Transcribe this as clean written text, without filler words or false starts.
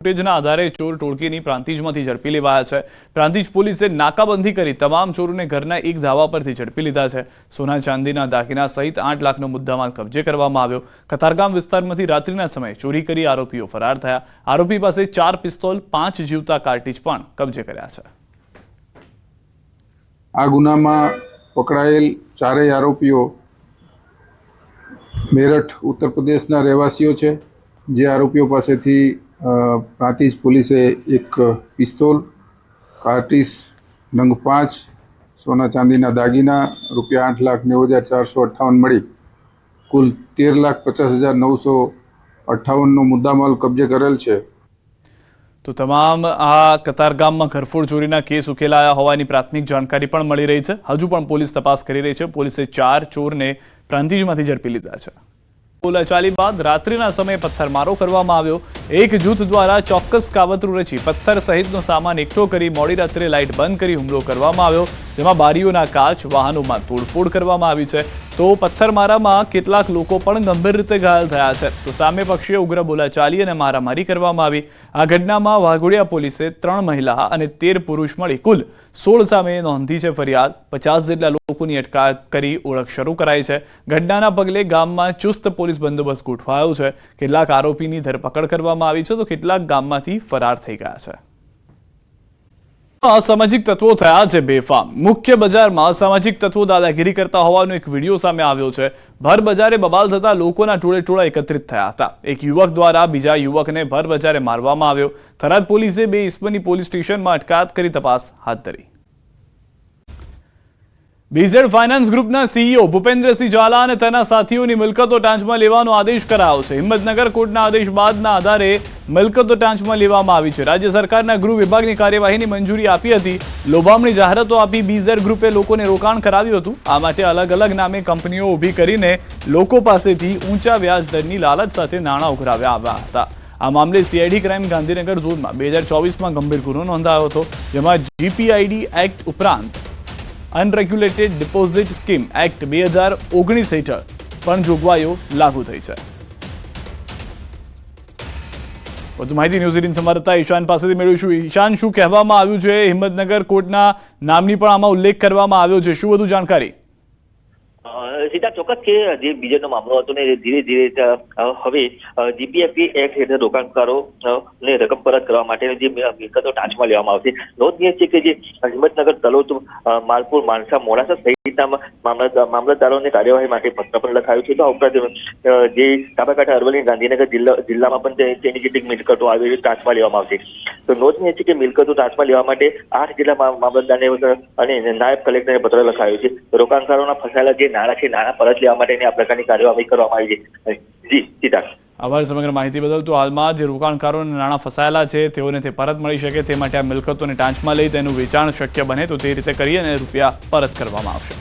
ફૂટેજના આધારે ચોર ટોળકીની પ્રાંતિજમાંથી ઝડપી લેવાયા છે। પ્રાંતિજ પોલીસે નાકાબંધી કરી તમામ ચોરોને ઘરના એક ધાવા પરથી ઝડપી લીધા છે। સોના ચાંદીના દાગીના સહિત 8 લાખનો મુદ્દામાલ કબજે કરવામાં આવ્યો। કતારગામ વિસ્તારમાંથી રાત્રિના સમયે ચોરી કરી આરોપીઓ ફરાર થયા। આરોપી પાસે 4 પિસ્તોલ 5 જીવતા કાર્ટ્રિજ પણ કબજે કર્યા છે। આ ગુનામાં પકડાયેલ ચારેય આરોપીઓ મેરઠ ઉત્તર પ્રદેશના રહેવાસીઓ છે। જે આરોપીઓ પાસેથી પ્રાંતિજ પોલીસે એક પિસ્તોલ, કાર્ટ્રિજ નંગ 5, સોના ચાંદીના દાગીના રૂપિયા 8,90,458 મળી કુલ 13,50,958નો મુદ્દામાલ કબજે કરેલ છે। તો તમામ આ કતારગામમાં ઘરફોડ ચોરીના કેસ ઉકેલાયા હોવાની પ્રાથમિક જાણકારી પણ મળી રહી છે। હજુ પણ પોલીસ તપાસ કરી રહી છે। પોલીસે 4 ચોરને પ્રાંતિજમાંથી ઝડપી લીધા છે। બોલાચાલી બાદ રાત્રિના સમયે પથ્થરમારો કરવામાં આવ્યો। એક જૂથ દ્વારા ચોક્કસ કાવતરું રચી પથ્થર સહિતનો સામાન એકઠો કરી મોડી રાત્રે લાઇટ બંધ કરી હુમલો કરવામાં આવ્યો। જેમાં બારીઓના કાચ, વાહનોમાં તોડફોડ કરવામાં આવી છે। તો પથ્થરમારામાં કેટલાક લોકો પણ ગંભીર રીતે ઘાયલ થયા છે। તો સામે પક્ષે ઉગ્ર બોલાચાલી અને મારામારી કરવામાં આવી। આ ઘટનામાં વાઘોડિયા પોલીસે 3 મહિલા અને 13 પુરુષ મળી કુલ 16 સામે નોંધી છે ફરિયાદ। 50 જેટલા લોકોની અટકાયત કરી ઓળખ શરૂ કરાઈ છે। ઘટનાના પગલે ગામમાં ચુસ્ત પોલીસ બંદોબસ્ત ગોઠવાયો છે। કેટલાક આરોપીની ધરપકડ કરવામાં આવી છે તો કેટલાક ગામમાંથી ફરાર થઈ ગયા છે। અસામાજિક તત્વો થયા છે બેફામ। મુખ્ય બજારમાં અસામાજિક તત્વો દાદાગીરી કરતા હોવાનો એક વિડીયો સામે આવ્યો છે। ભર બજારે બબાલ થતા લોકોના ટોળે એકત્રિત થયા હતા। એક યુવક દ્વારા બીજા યુવકને ભર બજારે મારવામાં આવ્યો। થરાદ પોલીસે 2 ઇસમની પોલીસ સ્ટેશનમાં અટકાયત કરી તપાસ હાથ ધરી। બીઝેડ ફાઇનાન્સ ગ્રુપના સીઈઓ ભૂપેન્દ્રસિંહ ઝાલા અને તેના સાથીઓની મિલકતો ટાંચમાં લેવાનો આદેશ કરાયો છે। હિંમતનગર કોર્ટના આદેશ બાદના આધારે મિલકતો ટાંચમાં લેવામાં આવી છે। રાજ્ય સરકારના ગૃહ વિભાગની કાર્યવાહીની મંજૂરી આપી હતી। લોભામણી જાહેરાતો આપી બીઝેડ ગ્રુપે લોકોને રોકાણ કરાવ્યું હતું। આ માટે અલગ અલગ નામે કંપનીઓ ઊભી કરીને લોકો પાસેથી ઊંચા વ્યાજ દરની લાલચ સાથે નાણાં ઉઘરાવ્યા આવ્યા હતા। આ મામલે સીઆઈડી ક્રાઇમ ગાંધીનગર ઝોનમાં 2024માં ગંભીર ગુનો નોંધાયો હતો। જેમાં જીપીઆઈડી એક્ટ ઉપરાંત અનરેગ્યુલેટેડ ડિપોઝિટ સ્કીમ એક્ટ 2019 હેઠળ પણ જોગવાઈઓ લાગુ થઈ છે। વધુ માહિતી ન્યૂઝ 18 સંવાદદાતા ઈશાન પાસેથી મેળવીશું। ઈશાન, શું કહેવામાં આવ્યું છે? હિંમતનગર કોર્ટના નામની પણ આમાં ઉલ્લેખ કરવામાં આવ્યો છે। શું વધુ જાણકારી? સીધા ચોક્કસ કે જે બીજેનો મામલો હતો ને ધીરે ધીરે હવે જીપીએફપી એક્ટ હેઠળ રોકાણકારો ને રકમ પરત કરવા માટે જે મિલકતો ટાંચમાં લેવામાં આવશે। નોંધનીય છે કે જે હિંમતનગર, તલોદ, માલપુર, માણસા, મોડાસા સહિતના મામલતદારોને કાર્યવાહી માટે પત્ર પણ લખાયું છે। તો આ ઉપરાંત જે સાબરકાંઠા, અરવલ્લી, ગાંધીનગર જિલ્લામાં પણ તેની કેટલીક મિલકતો આવી ટાંચમાં લેવામાં આવશે। તો નોંધનીય છે કે મિલકતો ટાંચમાં લેવા માટે 8 જેટલા મામલતદારને અને નાયબ કલેક્ટરને પત્ર લખાયું છે। રોકાણકારોના ફસાયેલા જે નાણાં છે નાણાં પરત લેવા માટેની આ પ્રકારની કાર્યવાહી કરવામાં આવી છે। જી સીધા આભાર સમગ્ર માહિતી બદલ। તો હાલમાં જે રોકાણકારોને નાણાં ફસાયેલા છે તેઓને તે પરત મળી શકે તે માટે આ મિલકતોને ટાંચમાં લઈ તેનું વેચાણ શક્ય બને તો તે રીતે કરી અને રૂપિયા પરત કરવામાં આવશે।